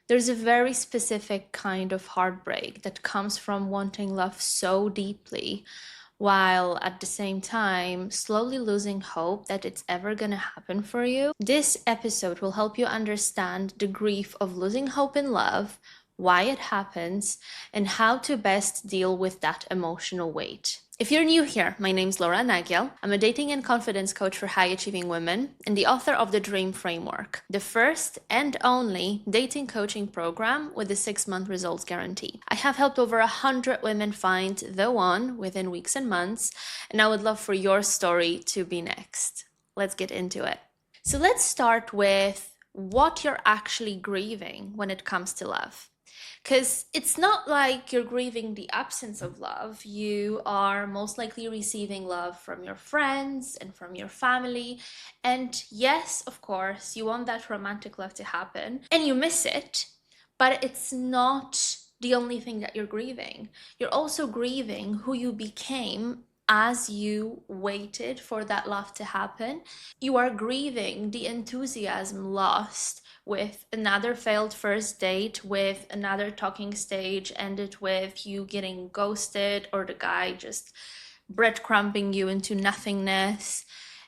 There's a very specific kind of heartbreak that comes from wanting love so deeply, while at the same time slowly losing hope that it's ever gonna happen for you. This episode will help you understand the grief of losing hope in love, why it happens, and how to best deal with that emotional weight. If you're new here, my name's Laura Nagyel. I'm a dating and confidence coach for high achieving women and the author of the Dream Framework, the first and only dating coaching program with a 6-month results guarantee. I have helped over 100 women find the one within weeks and months, and I would love for your story to be next. Let's get into it. So let's start with what you're actually grieving when it comes to love. Because it's not like you're grieving the absence of love. You are most likely receiving love from your friends and from your family. And yes, of course, you want that romantic love to happen and you miss it, but it's not the only thing that you're grieving. You're also grieving who you became as you waited for that love to happen. You are grieving the enthusiasm lost with another failed first date, with another talking stage ended with you getting ghosted or the guy just breadcrumbing you into nothingness.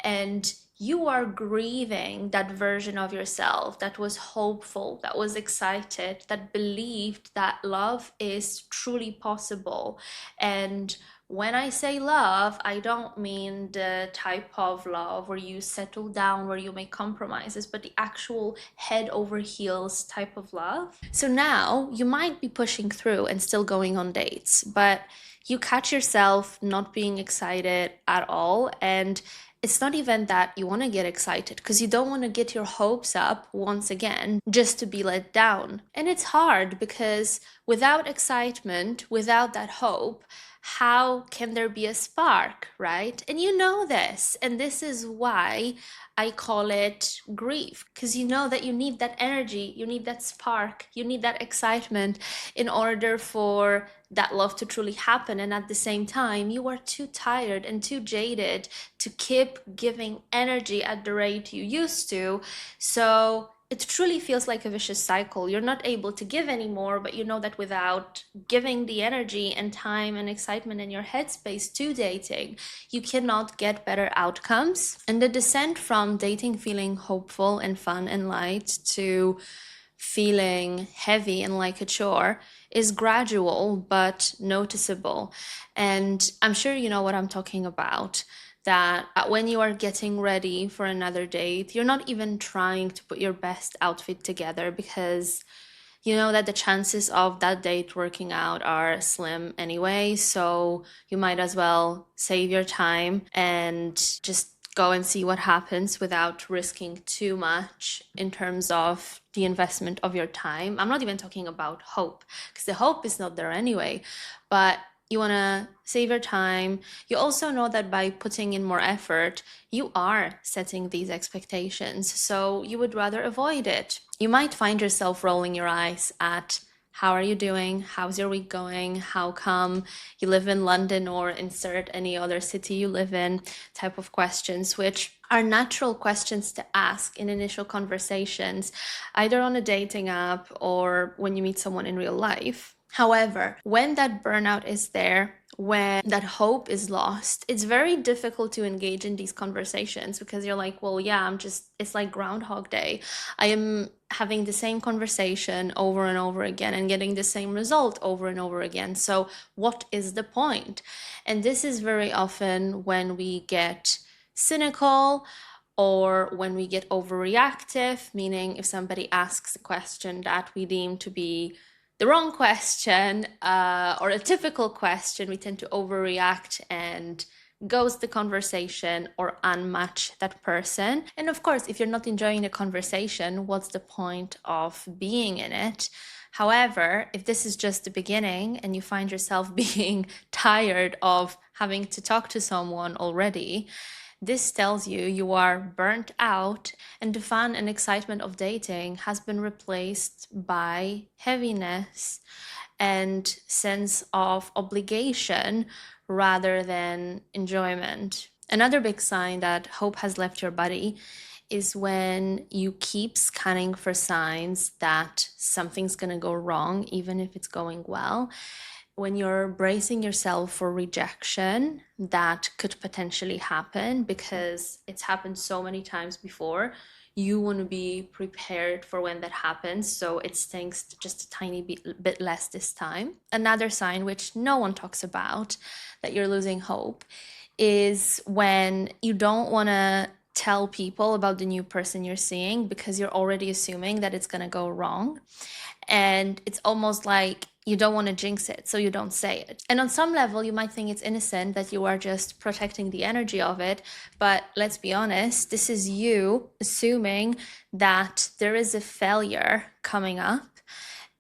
And you are grieving that version of yourself that was hopeful, that was excited, that believed that love is truly possible. And when I say love, I don't mean the type of love where you settle down, where you make compromises, but the actual head over heels type of love. So now you might be pushing through and still going on dates, but you catch yourself not being excited at all. And it's not even that you want to get excited, because you don't want to get your hopes up once again just to be let down. And it's hard because without excitement, without that hope, how can there be a spark, right? And you know this, and this is why I call it grief, because you know that you need that energy, you need that spark, you need that excitement in order for that love to truly happen. And at the same time, you are too tired and too jaded to keep giving energy at the rate you used to. So it truly feels like a vicious cycle. You're not able to give anymore, but you know that without giving the energy and time and excitement in your headspace to dating, you cannot get better outcomes. And the descent from dating feeling hopeful and fun and light to feeling heavy and like a chore is gradual but noticeable. And I'm sure you know what I'm talking about, that when you are getting ready for another date, you're not even trying to put your best outfit together because you know that the chances of that date working out are slim anyway. So you might as well save your time and just go and see what happens without risking too much in terms of the investment of your time. I'm not even talking about hope, because the hope is not there anyway, but you want to save your time. You also know that by putting in more effort, you are setting these expectations, so you would rather avoid it. You might find yourself rolling your eyes at how are you doing? How's your week going? How come you live in London, or insert any other city you live in type of questions, which are natural questions to ask in initial conversations, either on a dating app or when you meet someone in real life. However, when that burnout is there, when that hope is lost, it's very difficult to engage in these conversations because you're like, well, yeah, it's like Groundhog Day. I am having the same conversation over and over again and getting the same result over and over again. So what is the point? And this is very often when we get cynical or when we get overreactive, meaning if somebody asks a question that we deem to be the wrong question or a typical question, we tend to overreact and ghost the conversation or unmatch that person. And of course, if you're not enjoying the conversation, what's the point of being in it? However, if this is just the beginning and you find yourself being tired of having to talk to someone already, this tells you you are burnt out and the fun and excitement of dating has been replaced by heaviness and sense of obligation rather than enjoyment. Another big sign that hope has left your body is when you keep scanning for signs that something's going to go wrong, even if it's going well. When you're bracing yourself for rejection, that could potentially happen because it's happened so many times before. You want to be prepared for when that happens, so it stings just a tiny bit less this time. Another sign, which no one talks about, that you're losing hope is when you don't want to tell people about the new person you're seeing because you're already assuming that it's going to go wrong. And it's almost like you don't want to jinx it, so you don't say it. And on some level, you might think it's innocent, that you are just protecting the energy of it. But let's be honest, this is you assuming that there is a failure coming up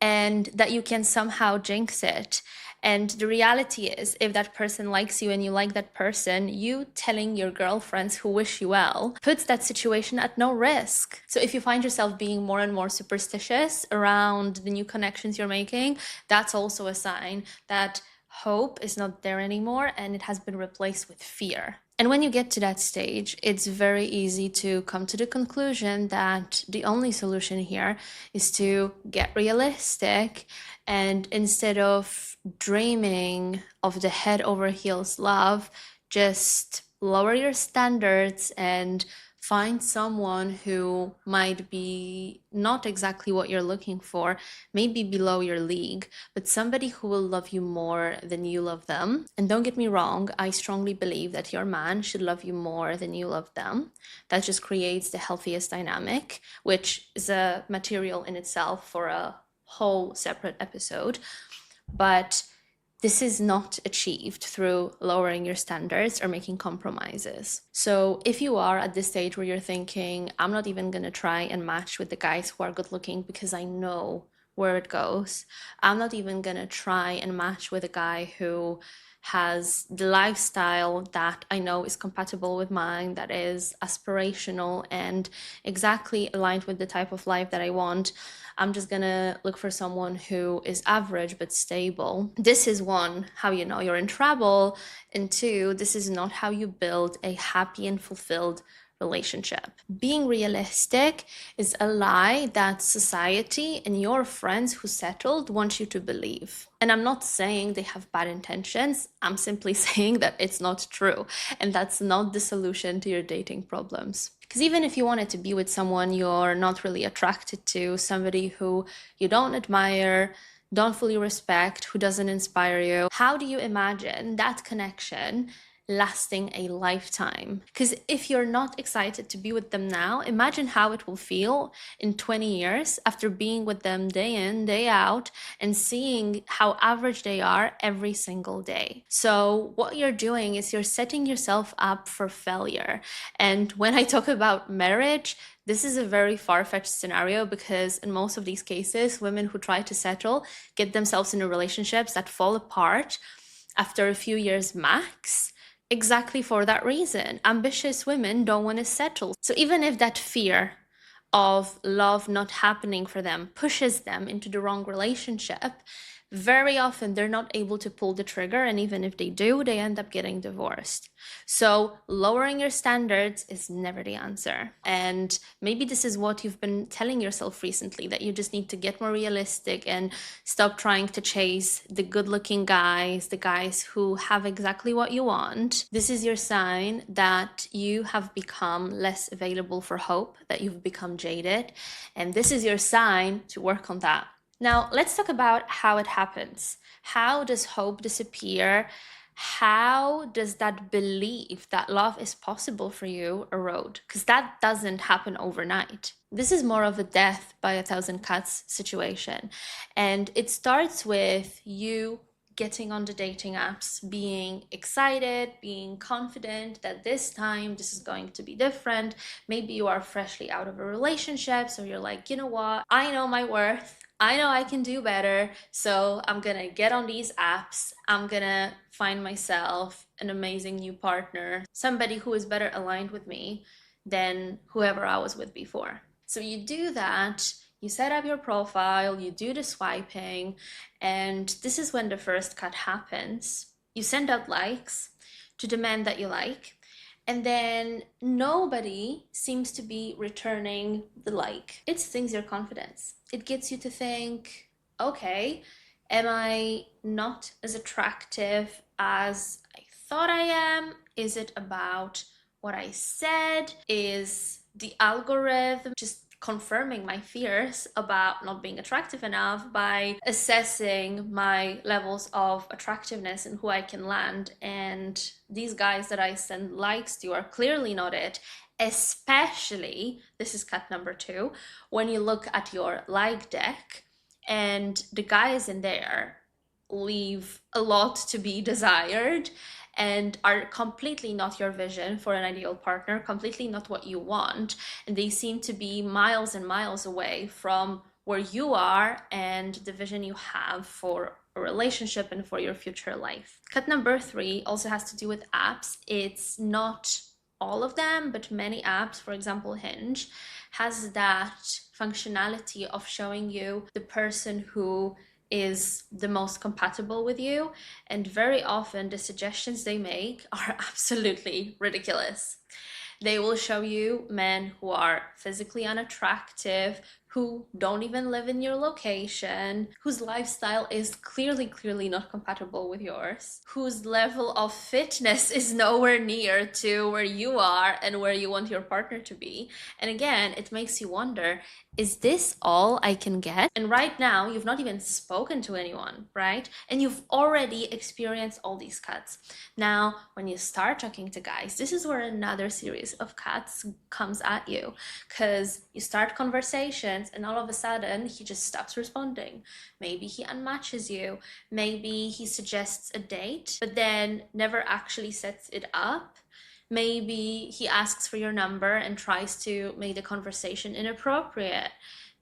and that you can somehow jinx it. And the reality is, if that person likes you and you like that person, you telling your girlfriends who wish you well puts that situation at no risk. So if you find yourself being more and more superstitious around the new connections you're making, that's also a sign that hope is not there anymore and it has been replaced with fear. And when you get to that stage, it's very easy to come to the conclusion that the only solution here is to get realistic, and instead of dreaming of the head over heels love, just lower your standards and find someone who might be not exactly what you're looking for, maybe below your league, but somebody who will love you more than you love them. And don't get me wrong, I strongly believe that your man should love you more than you love them. That just creates the healthiest dynamic, which is a material in itself for a whole separate episode. But this is not achieved through lowering your standards or making compromises. So if you are at this stage where you're thinking, I'm not even going to try and match with the guys who are good looking because I know where it goes. I'm not even going to try and match with a guy who has the lifestyle that I know is compatible with mine, that is aspirational and exactly aligned with the type of life that I want. I'm just gonna look for someone who is average but stable. This is one, how you know you're in trouble, and two, this is not how you build a happy and fulfilled relationship. Being realistic is a lie that society and your friends who settled want you to believe. And I'm not saying they have bad intentions, I'm simply saying that it's not true. And that's not the solution to your dating problems. Because even if you wanted to be with someone you're not really attracted to, somebody who you don't admire, don't fully respect, who doesn't inspire you, how do you imagine that connection lasting a lifetime? Because if you're not excited to be with them now, imagine how it will feel in 20 years after being with them day in, day out, and seeing how average they are every single day. So what you're doing is you're setting yourself up for failure. And when I talk about marriage, this is a very far-fetched scenario because in most of these cases, women who try to settle get themselves into relationships that fall apart after a few years max. Exactly for that reason. Ambitious women don't want to settle. So even if that fear of love not happening for them pushes them into the wrong relationship, very often they're not able to pull the trigger, and even if they do, they end up getting divorced. So lowering your standards is never the answer. And maybe this is what you've been telling yourself recently, that you just need to get more realistic and stop trying to chase the good-looking guys, the guys who have exactly what you want. This is your sign that you have become less available for hope, that you've become jaded, and this is your sign to work on that. Now, let's talk about how it happens. How does hope disappear? How does that belief that love is possible for you erode? Because that doesn't happen overnight. This is more of a death by a thousand cuts situation. And it starts with you getting on the dating apps, being excited, being confident that this time this is going to be different. Maybe you are freshly out of a relationship, so you're like, you know what? I know my worth. I know I can do better, so I'm gonna get on these apps. I'm gonna find myself an amazing new partner, somebody who is better aligned with me than whoever I was with before. So you do that, you set up your profile, you do the swiping, and this is when the first cut happens. You send out likes to the men that you like, And then nobody seems to be returning the like. It stings your confidence. It gets you to think, okay, am I not as attractive as I thought I am? Is it about what I said? Is the algorithm just confirming my fears about not being attractive enough by assessing my levels of attractiveness and who I can land? And these guys that I send likes to are clearly not it. Especially, this is cut number 2, when you look at your like deck and the guys in there leave a lot to be desired and are completely not your vision for an ideal partner, completely not what you want, and they seem to be miles and miles away from where you are and the vision you have for a relationship and for your future life. Cut number 3 also has to do with apps. It's not all of them, but many apps, for example, Hinge, has that functionality of showing you the person who is the most compatible with you. And very often the suggestions they make are absolutely ridiculous. They will show you men who are physically unattractive, who don't even live in your location, whose lifestyle is clearly not compatible with yours, whose level of fitness is nowhere near to where you are and where you want your partner to be. And again, it makes you wonder, is this all I can get? And right now, you've not even spoken to anyone, right? And you've already experienced all these cuts. Now, when you start talking to guys, this is where another series of cuts comes at you, because you start conversations and all of a sudden he just stops responding. Maybe he unmatches you, maybe he suggests a date, but then never actually sets it up. Maybe he asks for your number and tries to make the conversation inappropriate.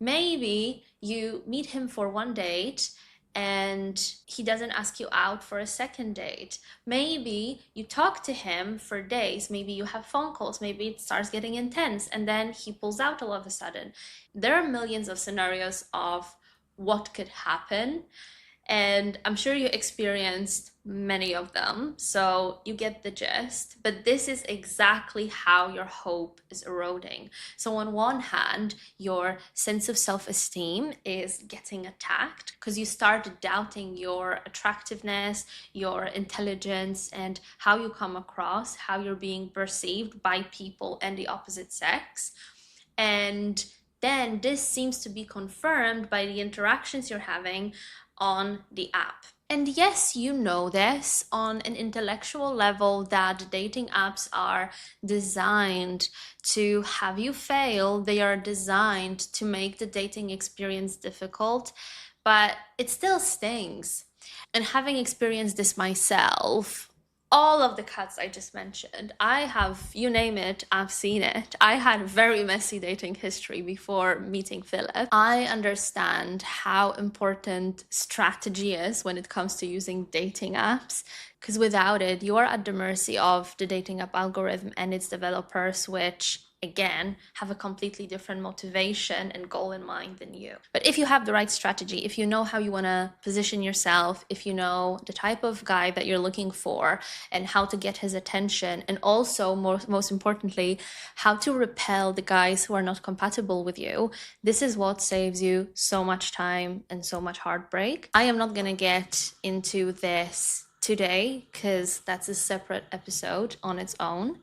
Maybe you meet him for one date and he doesn't ask you out for a second date. Maybe you talk to him for days, maybe you have phone calls, maybe it starts getting intense, and then he pulls out all of a sudden. There are millions of scenarios of what could happen, and I'm sure you experienced many of them, so you get the gist. But this is exactly how your hope is eroding. So, on one hand, your sense of self esteem is getting attacked because you start doubting your attractiveness, your intelligence, and how you come across, how you're being perceived by people and the opposite sex. And then this seems to be confirmed by the interactions you're having on the app. And yes, you know this on an intellectual level that dating apps are designed to have you fail. They are designed to make the dating experience difficult, but it still stings. And having experienced this myself, all of the cuts I just mentioned, I have, you name it, I've seen it. I had very messy dating history before meeting Philip. I understand how important strategy is when it comes to using dating apps, because without it, you are at the mercy of the dating app algorithm and its developers, which again have a completely different motivation and goal in mind than you. But if you have the right strategy, if you know how you want to position yourself, if you know the type of guy that you're looking for and how to get his attention, and also most importantly, how to repel the guys who are not compatible with you, this is what saves you so much time and so much heartbreak. I am not going to get into this today because that's a separate episode on its own.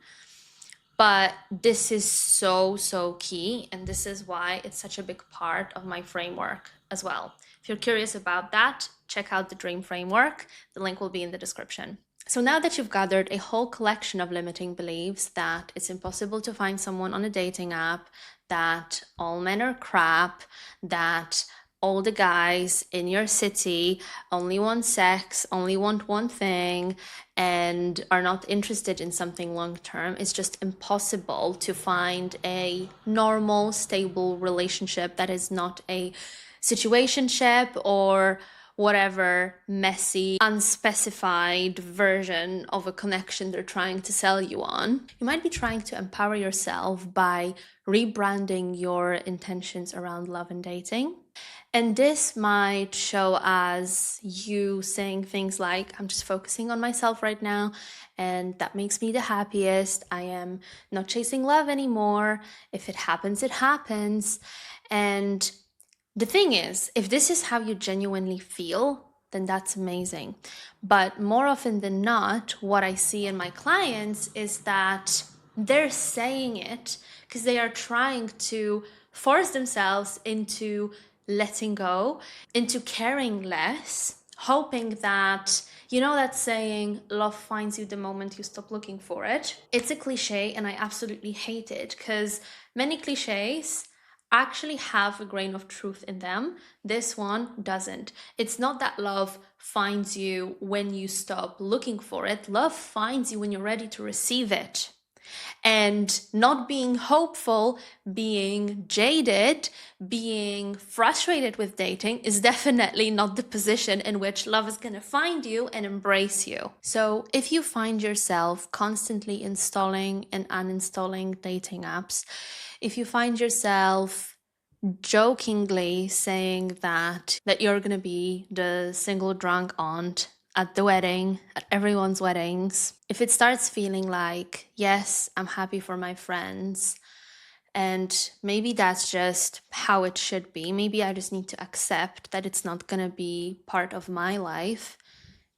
But this is so key, and this is why it's such a big part of my framework as well. If you're curious about that, check out the Dream Framework. The link will be in the description. So now that you've gathered a whole collection of limiting beliefs, that it's impossible to find someone on a dating app, that all men are crap, that all the guys in your city only want sex, only want one thing, and are not interested in something long term, it's just impossible to find a normal, stable relationship that is not a situationship or whatever messy, unspecified version of a connection they're trying to sell you on. You might be trying to empower yourself by rebranding your intentions around love and dating. And this might show as you saying things like, I'm just focusing on myself right now, and that makes me the happiest. I am not chasing love anymore. If it happens, it happens. And the thing is, if this is how you genuinely feel, then that's amazing. But more often than not, what I see in my clients is that they're saying it because they are trying to force themselves into letting go, into caring less, hoping that, you know, that saying, love finds you the moment you stop looking for it. It's a cliche, and I absolutely hate it because many cliches actually have a grain of truth in them. This one doesn't. It's not that love finds you when you stop looking for it. Love finds you when you're ready to receive it. And not being hopeful, being jaded, being frustrated with dating is definitely not the position in which love is going to find you and embrace you. So if you find yourself constantly installing and uninstalling dating apps, if you find yourself jokingly saying that you're going to be the single drunk aunt at the wedding, at everyone's weddings, if it starts feeling like, yes, I'm happy for my friends, and maybe that's just how it should be, maybe I just need to accept that it's not going to be part of my life,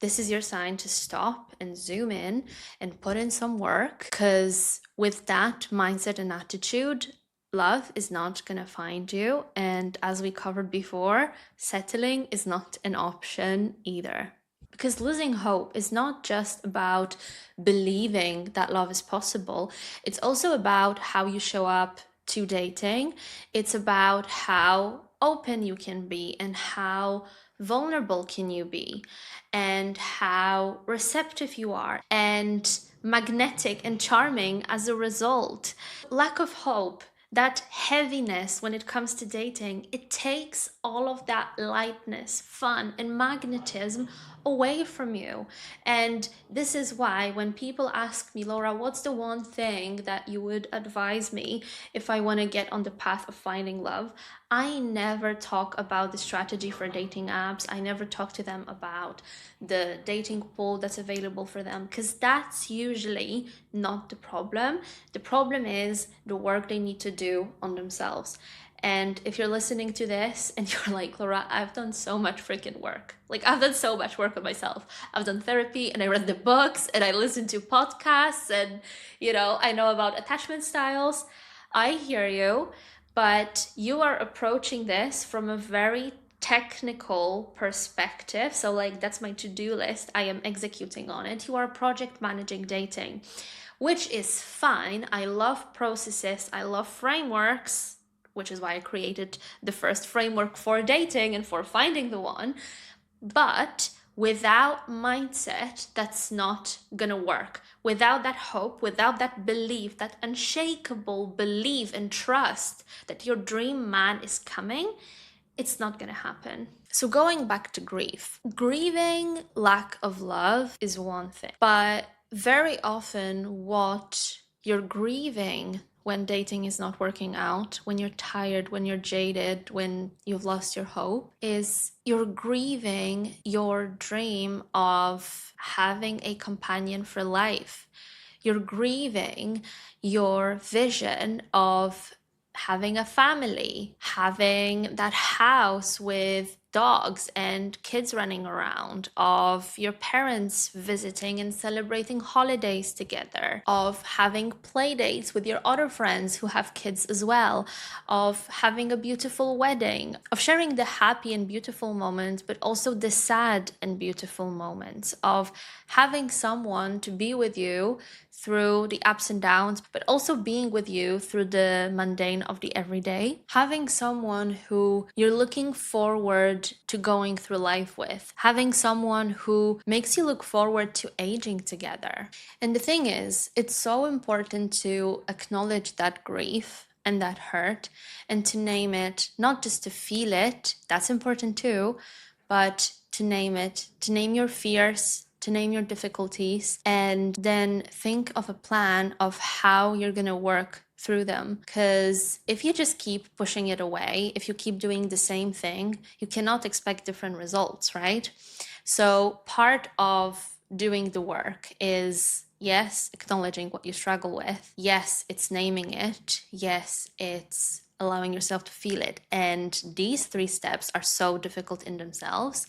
this is your sign to stop and zoom in and put in some work. Because with that mindset and attitude, love is not going to find you. And as we covered before, settling is not an option either. Because losing hope is not just about believing that love is possible, it's also about how you show up to dating. It's about how open you can be and how vulnerable can you be and how receptive you are and magnetic and charming as a result. Lack of hope, that heaviness when it comes to dating, it takes all of that lightness, fun, and magnetism away from you. And this is why when people ask me, Laura, what's the one thing that you would advise me if I want to get on the path of finding love? I never talk about the strategy for dating apps. I never talk to them about the dating pool that's available for them, because that's usually not the problem. The problem is the work they need to do on themselves. And if you're listening to this and you're like, Laura, I've done so much freaking work. Like, I've done so much work on myself. I've done therapy and I read the books and I listened to podcasts and, I know about attachment styles. I hear you, but you are approaching this from a very technical perspective. So, like, that's my to-do list. I am executing on it. You are project managing dating, which is fine. I love processes. I love frameworks, which is why I created the first framework for dating and for finding the one. But without mindset, that's not gonna work. Without that hope, without that belief, that unshakable belief and trust that your dream man is coming, it's not gonna happen. So going back to grief, grieving lack of love is one thing, but very often what you're grieving when dating is not working out, when you're tired, when you're jaded, when you've lost your hope, is you're grieving your dream of having a companion for life. You're grieving your vision of having a family, having that house with dogs and kids running around, of your parents visiting and celebrating holidays together, of having play dates with your other friends who have kids as well, of having a beautiful wedding, of sharing the happy and beautiful moments, but also the sad and beautiful moments, of having someone to be with you through the ups and downs, but also being with you through the mundane of the everyday. Having someone who you're looking forward to going through life with. Having someone who makes you look forward to aging together. And the thing is, it's so important to acknowledge that grief and that hurt and to name it, not just to feel it, that's important too, but to name it, to name your fears, to name your difficulties, and then think of a plan of how you're going to work through them. Because if you just keep pushing it away, if you keep doing the same thing, you cannot expect different results, right? So part of doing the work is, yes, acknowledging what you struggle with. Yes, it's naming it. Yes, it's allowing yourself to feel it. And these 3 steps are so difficult in themselves.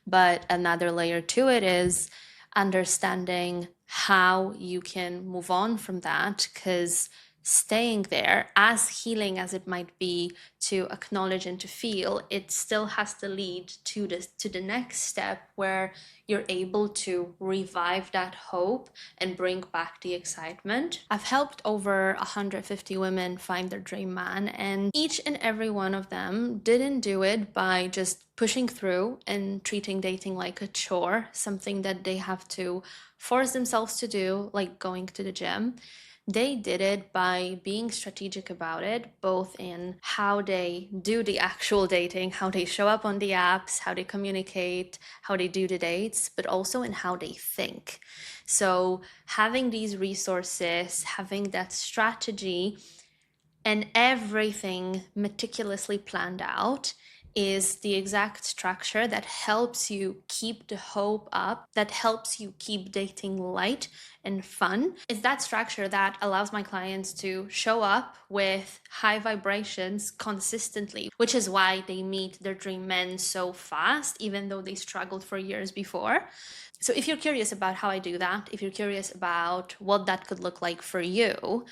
But another layer to it is understanding how you can move on from that, because staying there, as healing as it might be to acknowledge and to feel, it still has to lead to the next step where you're able to revive that hope and bring back the excitement. I've helped over 150 women find their dream man, and each and every one of them didn't do it by just pushing through and treating dating like a chore, something that they have to force themselves to do, like going to the gym. They did it by being strategic about it, both in how they do the actual dating, how they show up on the apps, how they communicate, how they do the dates, but also in how they think. So, having these resources, having that strategy, and everything meticulously planned out is the exact structure that helps you keep the hope up, that helps you keep dating light and fun. It's that structure that allows my clients to show up with high vibrations consistently, which is why they meet their dream men so fast, even though they struggled for years before. So, if you're curious about how I do that, if you're curious about what that could look like for you,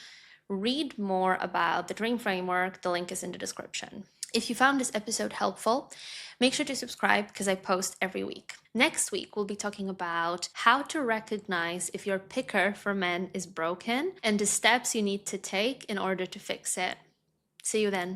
read more about the Dream Framework. The link is in the description. If you found this episode helpful, make sure to subscribe because I post every week. Next week, we'll be talking about how to recognize if your picker for men is broken and the steps you need to take in order to fix it. See you then.